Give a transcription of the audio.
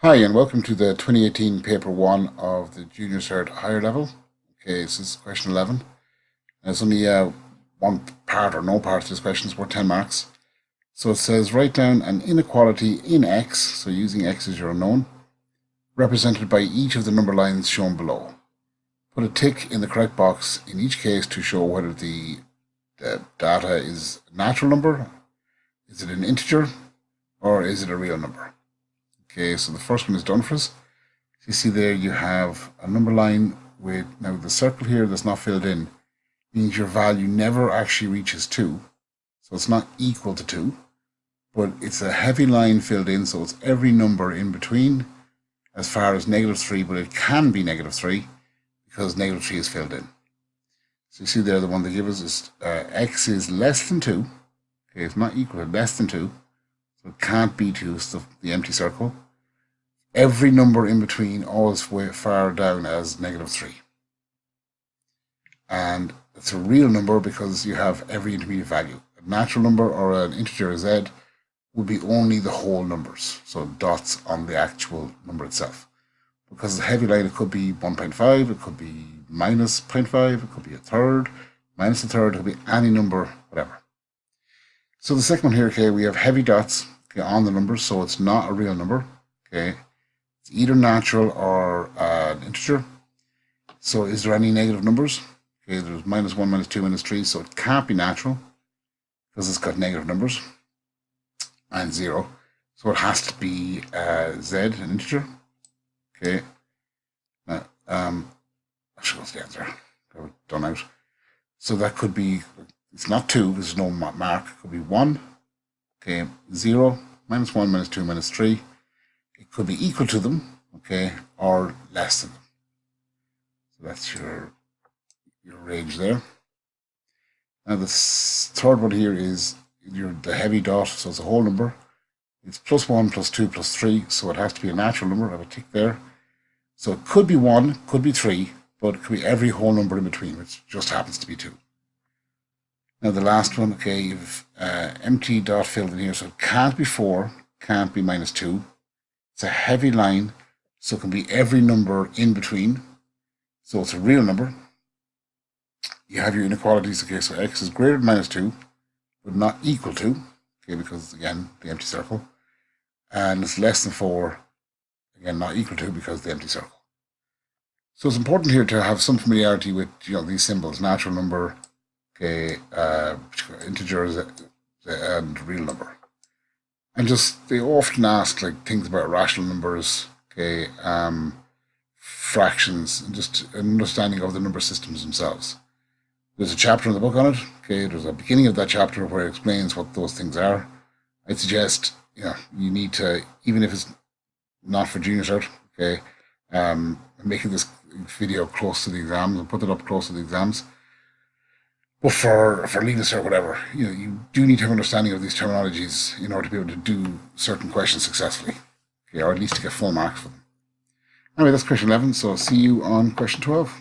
Hi, and welcome to the 2018 Paper 1 of the Junior Cert Higher Level. Okay, this is question 11. There's only one part or no part to this question, it's worth 10 marks. So it says, write down an inequality in X, so using X as your unknown, represented by each of the number lines shown below. Put a tick in the correct box in each case to show whether the data is a natural number, is it an integer, or is it a real number. Okay, so the first one is done for us. You see there you have a number line with, now the circle here that's not filled in means your value never actually reaches 2. So it's not equal to 2, but it's a heavy line filled in, so it's every number in between as far as -3, but it can be -3 because -3 is filled in. So you see there the one they give us is x is less than 2. Okay, it's not equal to less than 2. So it can't be 2, it's the empty circle. Every number in between always way far down as -3. And it's a real number because you have every intermediate value. A natural number or an integer z would be only the whole numbers, so dots on the actual number itself. Because the heavy line, it could be 1.5, it could be -0.5, it could be a third, minus a third, it could be any number, whatever. So the second one here, okay, we have heavy dots on the numbers, so it's not a real number. Okay, it's either natural or an integer. So is there any negative numbers? Okay, there's -1, -2, -3, so it can't be natural because it's got negative numbers and 0. So it has to be z, an integer. Okay, now I should go to the answer. Got it done out. So that could be, it's not 2, there's no mark. It could be 1. Okay, 0, -1, -2, -3. It could be equal to them, okay, or less than them. So that's your range there. Now the third one here is the heavy dot, so it's a whole number. It's +1, +2, +3, so it has to be a natural number. I have a tick there. So it could be 1, could be 3, but it could be every whole number in between, which just happens to be 2. Now the last one, okay, you've empty dot filled in here, so it can't be 4, can't be -2. It's a heavy line, so it can be every number in between. So it's a real number. You have your inequalities, okay, so x is greater than -2, but not equal to, okay, because again, the empty circle. And it's less than 4, again, not equal to because the empty circle. So it's important here to have some familiarity with, these symbols, natural number, okay, integers and real number. And just, they often ask like things about rational numbers, okay, fractions, and just an understanding of the number systems themselves. There's a chapter in the book on it, okay, there's a beginning of that chapter where it explains what those things are. I'd suggest, you need to, even if it's not for junior cert, okay, I'm making this video close to the exams and put it up close to the exams. But for leaders or whatever, you do need to have an understanding of these terminologies in order to be able to do certain questions successfully, okay, or at least to get full marks for them. Anyway, that's question 11, so see you on question 12.